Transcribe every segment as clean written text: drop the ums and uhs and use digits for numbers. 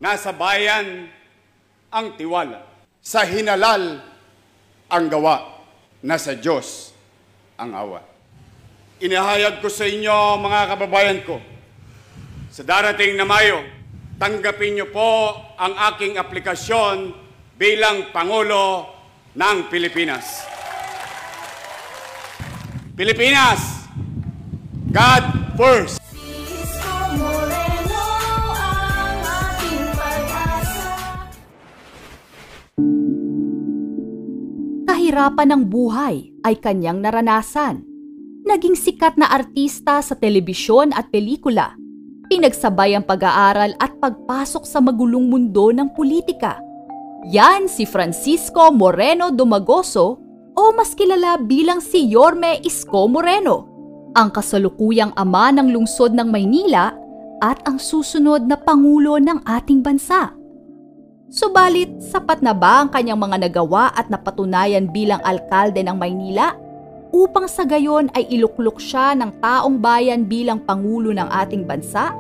Nasa bayan ang tiwala. Sa hinalal ang gawa. Nasa Diyos ang awa. Inihayag ko sa inyo, mga kababayan ko, sa darating na Mayo, tanggapin niyo po ang aking aplikasyon bilang Pangulo ng Pilipinas. Pilipinas, God first! Kahirapan ng buhay ay kanyang naranasan. Naging sikat na artista sa telebisyon at pelikula. Pinagsabay ang pag-aaral at pagpasok sa magulong mundo ng politika. Yan si Francisco Moreno Domagoso o mas kilala bilang si Yorme Isko Moreno, ang kasalukuyang ama ng lungsod ng Maynila at ang susunod na Pangulo ng ating bansa. Subalit, sapat na ba ang kanyang mga nagawa at napatunayan bilang alkalde ng Maynila upang sa gayon ay iluklok siya ng taong bayan bilang Pangulo ng ating bansa?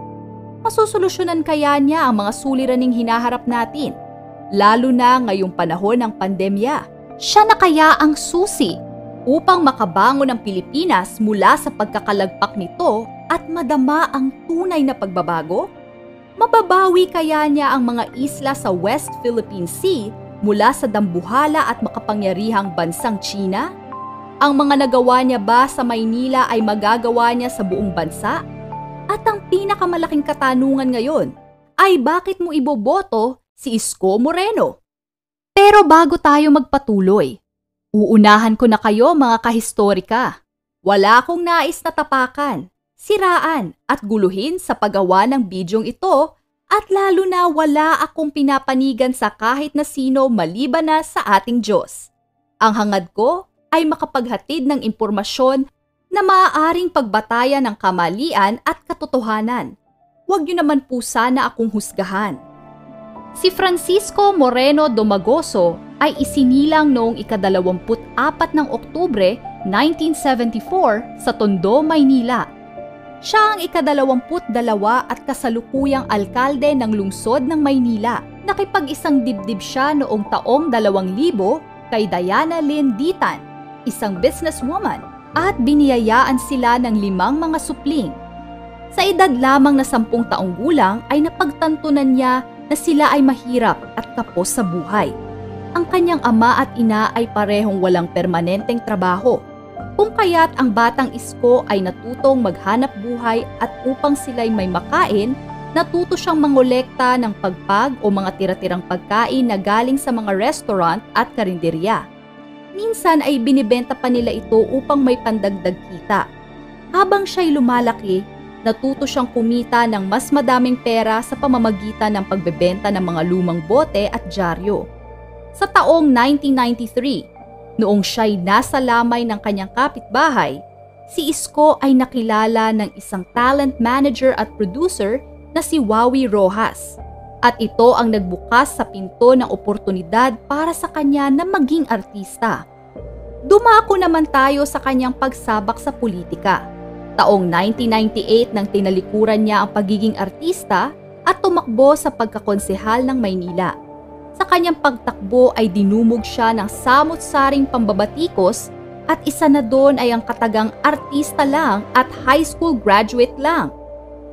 Masusolusyonan kaya niya ang mga suliraning hinaharap natin, lalo na ngayong panahon ng pandemya? Siya na kaya ang susi upang makabangon ang Pilipinas mula sa pagkakalagpak nito at madama ang tunay na pagbabago? Mababawi kaya niya ang mga isla sa West Philippine Sea mula sa dambuhala at makapangyarihang bansang China? Ang mga nagawa niya ba sa Maynila ay magagawa niya sa buong bansa? At ang pinakamalaking katanungan ngayon ay bakit mo iboboto si Isko Moreno? Pero bago tayo magpatuloy, uunahan ko na kayo mga kahistorika. Wala akong nais na tapakan, siraan at guluhin sa paggawa ng bidyong ito at lalo na wala akong pinapanigan sa kahit na sino maliban na sa ating Diyos. Ang hangad ko ay makapaghatid ng impormasyon na maaaring pagbatayan ng kamalian at katotohanan. Huwag niyo naman po sana akong husgahan. Si Francisco Moreno Domagoso ay isinilang noong ika-24 ng Oktubre 1974 sa Tondo, Maynila. Siya ang ika-22 at kasalukuyang alkalde ng lungsod ng Maynila. Nakipag-isang dibdib siya noong taong 2000 kay Diana Lynn Ditan, isang businesswoman, at biniyayaan sila ng 5 mga supling. Sa edad lamang na 10 taong gulang ay napagtantunan niya na sila ay mahirap at kapos sa buhay. Ang kanyang ama at ina ay parehong walang permanenteng trabaho. Kung kaya't ang batang Isko ay natutong maghanap buhay at upang sila'y may makain, natuto siyang mangolekta ng pagpag o mga tira-tirang pagkain na galing sa mga restaurant at karinderya. Minsan ay binibenta pa nila ito upang may pandagdag kita. Habang siya'y lumalaki, natuto siyang kumita ng mas madaming pera sa pamamagitan ng pagbebenta ng mga lumang bote at dyaryo. Sa taong 1993, noong siya'y nasa lamay ng kanyang kapitbahay, si Isko ay nakilala ng isang talent manager at producer na si Wawi Rojas. At ito ang nagbukas sa pinto ng oportunidad para sa kanya na maging artista. Dumako naman tayo sa kanyang pagsabak sa politika. Taong 1998 nang tinalikuran niya ang pagiging artista at tumakbo sa pagkakonsehal ng Maynila. Sa kanyang pagtakbo ay dinumog siya ng samot-saring pambabatikos at isa na doon ay ang katagang artista lang at high school graduate lang.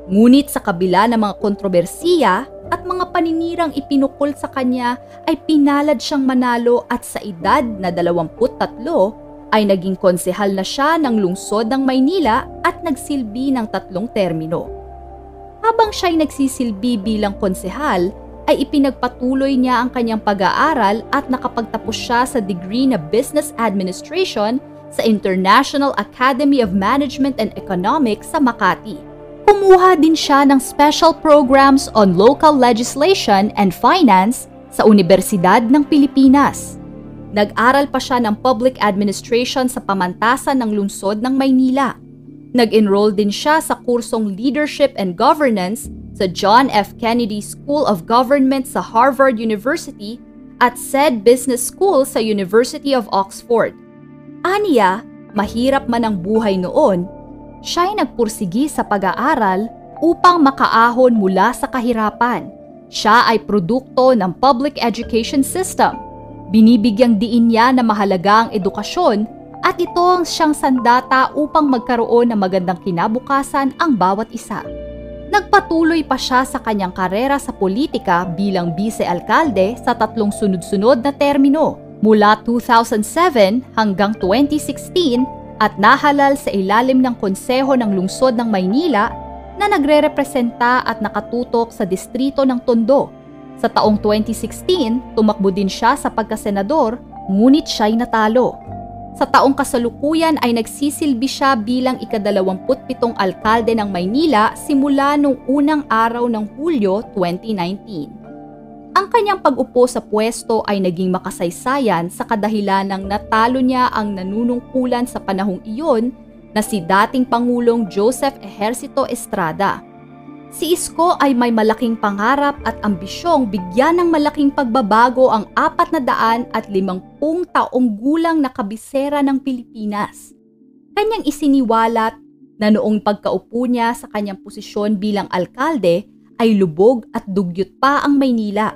Ngunit sa kabila ng mga kontrobersiya at mga paninirang ipinukol sa kanya ay pinalad siyang manalo at sa edad na 23 ay naging konsehal na siya ng lungsod ng Maynila at nagsilbi ng 3 termino. Habang siya'y nagsisilbi bilang konsehal, ay ipinagpatuloy niya ang kanyang pag-aaral at nakapagtapos siya sa degree na Business Administration sa International Academy of Management and Economics sa Makati. Kumuha din siya ng special programs on local legislation and finance sa Universidad ng Pilipinas. Nag-aral pa siya ng Public Administration sa pamantasan ng lungsod ng Maynila. Nag-enroll din siya sa kursong Leadership and Governance sa John F. Kennedy School of Government sa Harvard University at SED Business School sa University of Oxford. Aniya, mahirap man ang buhay noon, siya'y nagpursigi sa pag-aaral upang makaahon mula sa kahirapan. Siya ay produkto ng public education system. Binibigyang diin niya na mahalaga ang edukasyon at ito ang siyang sandata upang magkaroon ng magandang kinabukasan ang bawat isa. Nagpatuloy pa siya sa kanyang karera sa politika bilang vice-alkalde sa 3 sunod-sunod na termino mula 2007 hanggang 2016 at nahalal sa ilalim ng Konseho ng Lungsod ng Maynila na nagrerepresenta at nakatutok sa distrito ng Tondo. Sa taong 2016, tumakbo din siya sa pagkasenador, ngunit siya'y natalo. Sa taong kasalukuyan ay nagsisilbi siya bilang ika-27 alkalde ng Maynila simula noong unang araw ng Hulyo 2019. Ang kanyang pag-upo sa pwesto ay naging makasaysayan sa kadahilan ng natalo niya ang nanunungkulan sa panahong iyon na si dating Pangulong Joseph Ejercito Estrada. Si Isko ay may malaking pangarap at ambisyong bigyan ng malaking pagbabago ang 450 taong gulang na kabisera ng Pilipinas. Kanyang isiniwalat na noong pagkaupo niya sa kanyang posisyon bilang alkalde ay lubog at dugyot pa ang Maynila.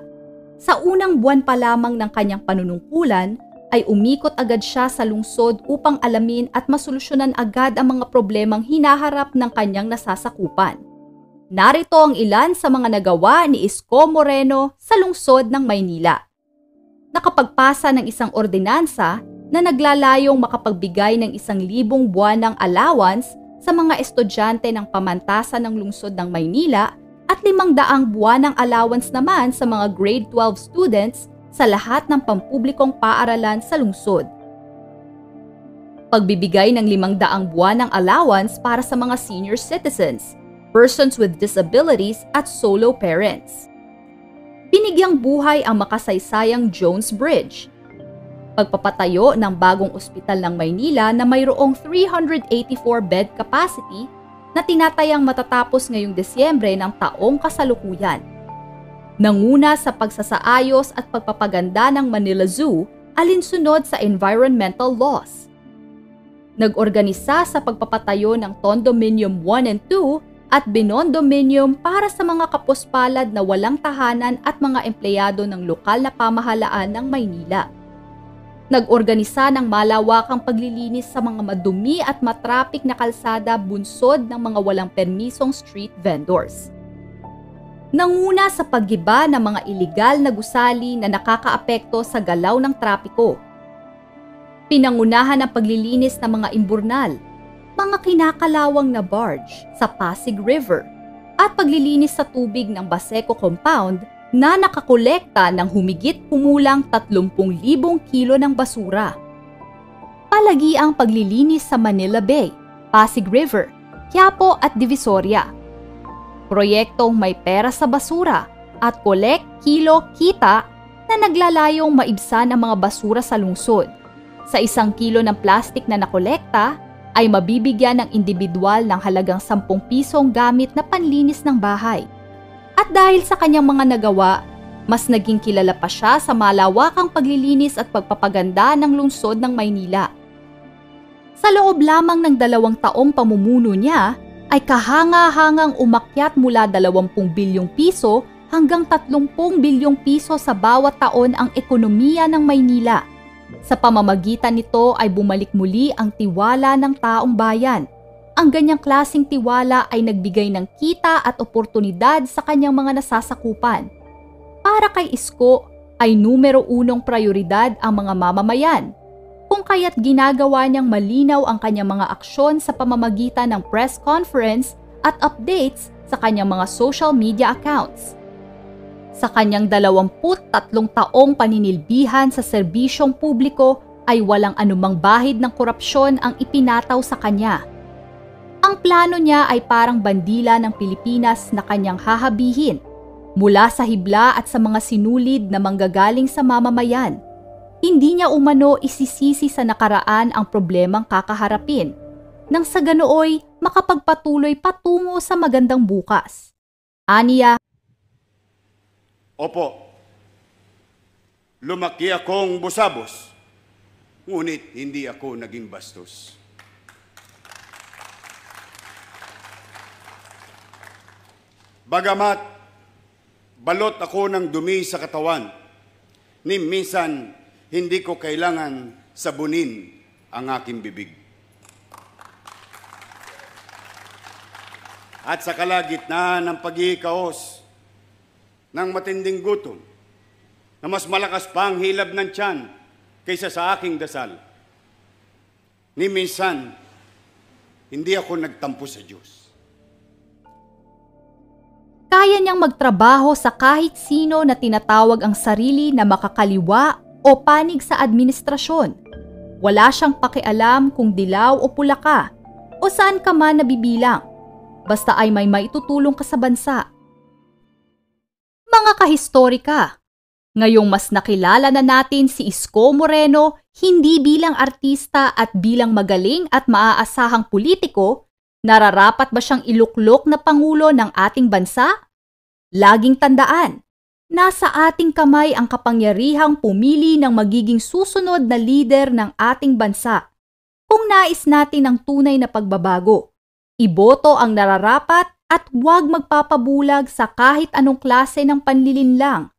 Sa unang buwan pa lamang ng kanyang panunungkulan ay umikot agad siya sa lungsod upang alamin at masolusyonan agad ang mga problemang hinaharap ng kanyang nasasakupan. Narito ang ilan sa mga nagawa ni Isko Moreno sa lungsod ng Maynila. Nakapagpasa ng isang ordinansa na naglalayong makapagbigay ng 1,000 buwanang allowance sa mga estudyante ng pamantasan ng lungsod ng Maynila at 500 buwanang allowance naman sa mga grade 12 students sa lahat ng pampublikong paaralan sa lungsod. Pagbibigay ng 500 buwanang allowance para sa mga senior citizens, persons with disabilities at solo parents. Binigyang buhay ang makasaysayang Jones Bridge. Pagpapatayo ng bagong ospital ng Maynila na mayroong 384 bed capacity na tinatayang matatapos ngayong Desyembre ng taong kasalukuyan. Nanguna sa pagsasaayos at pagpapaganda ng Manila Zoo alinsunod sa environmental laws. Nag-organisa sa pagpapatayo ng Condominium 1 and 2 at Binondominium para sa mga kapuspalad na walang tahanan at mga empleyado ng lokal na pamahalaan ng Maynila. Nag-organisa ng malawakang paglilinis sa mga madumi at matrapik na kalsada bunsod ng mga walang permisong street vendors. Nanguna sa paggiba ng mga iligal na gusali na nakakaapekto sa galaw ng trapiko. Pinangunahan ang paglilinis ng mga imburnal, mga kinakalawang na barge sa Pasig River at paglilinis sa tubig ng Baseco Compound na nakakolekta ng humigit kumulang 30,000 kilo ng basura. Palagi ang paglilinis sa Manila Bay, Pasig River, Quiapo at Divisoria. Proyektong may pera sa basura at collect kilo kita na naglalayong maibsan ang mga basura sa lungsod. Sa 1 kilo ng plastik na nakolekta, ay mabibigyan ng individual ng halagang 10 pisong gamit na panlinis ng bahay. At dahil sa kanyang mga nagawa, mas naging kilala pa siya sa malawakang paglilinis at pagpapaganda ng lungsod ng Maynila. Sa loob lamang ng 2 taong pamumuno niya, ay kahanga-hangang umakyat mula 20 bilyong piso hanggang 30 bilyong piso sa bawat taon ang ekonomiya ng Maynila. Sa pamamagitan nito ay bumalik muli ang tiwala ng taong bayan. Ang ganyang klaseng tiwala ay nagbigay ng kita at oportunidad sa kanyang mga nasasakupan. Para kay Isko ay numero 1 prioridad ang mga mamamayan, kung kaya't ginagawa niyang malinaw ang kanyang mga aksyon sa pamamagitan ng press conference at updates sa kanyang mga social media accounts. Sa kanyang 23 taong paninilbihan sa serbisyong publiko ay walang anumang bahid ng korupsyon ang ipinataw sa kanya. Ang plano niya ay parang bandila ng Pilipinas na kanyang hahabihin mula sa hibla at sa mga sinulid na manggagaling sa mamamayan. Hindi niya umano isisisi sa nakaraan ang problemang kakaharapin, nang sa ganooy makapagpatuloy patungo sa magandang bukas. Aniya, Opo, lumaki akong busabos, ngunit hindi ako naging bastos. Bagamat balot ako ng dumi sa katawan, ni minsan hindi ko kailangan sabunin ang aking bibig. At sa kalagitnaan ng pag-iikaos ng matinding gutom, na mas malakas pa ang hilab ng tiyan kaysa sa aking dasal, ni minsan hindi ako nagtampo sa Diyos. Kaya niyang magtrabaho sa kahit sino na tinatawag ang sarili na makakaliwa o panig sa administrasyon. Wala siyang pakialam kung dilaw o pula ka o saan ka man nabibilang. Basta ay may maitutulong ka sa bansa. Mga kahistorika, ngayong mas nakilala na natin si Isko Moreno hindi bilang artista at bilang magaling at maaasahang politiko, nararapat ba siyang iluklok na pangulo ng ating bansa? Laging tandaan, nasa ating kamay ang kapangyarihang pumili ng magiging susunod na lider ng ating bansa. Kung nais natin ang tunay na pagbabago, iboto ang nararapat at huwag magpapabulag sa kahit anong klase ng panlilinlang.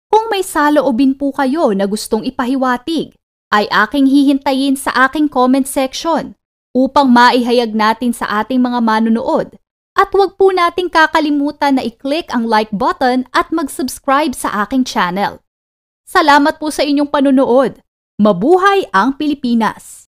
Kung may saloobin po kayo na gustong ipahiwatig, ay aking hihintayin sa aking comment section upang maihayag natin sa ating mga manunood. At huwag po nating kakalimutan na i-click ang like button at mag-subscribe sa aking channel. Salamat po sa inyong panunood. Mabuhay ang Pilipinas!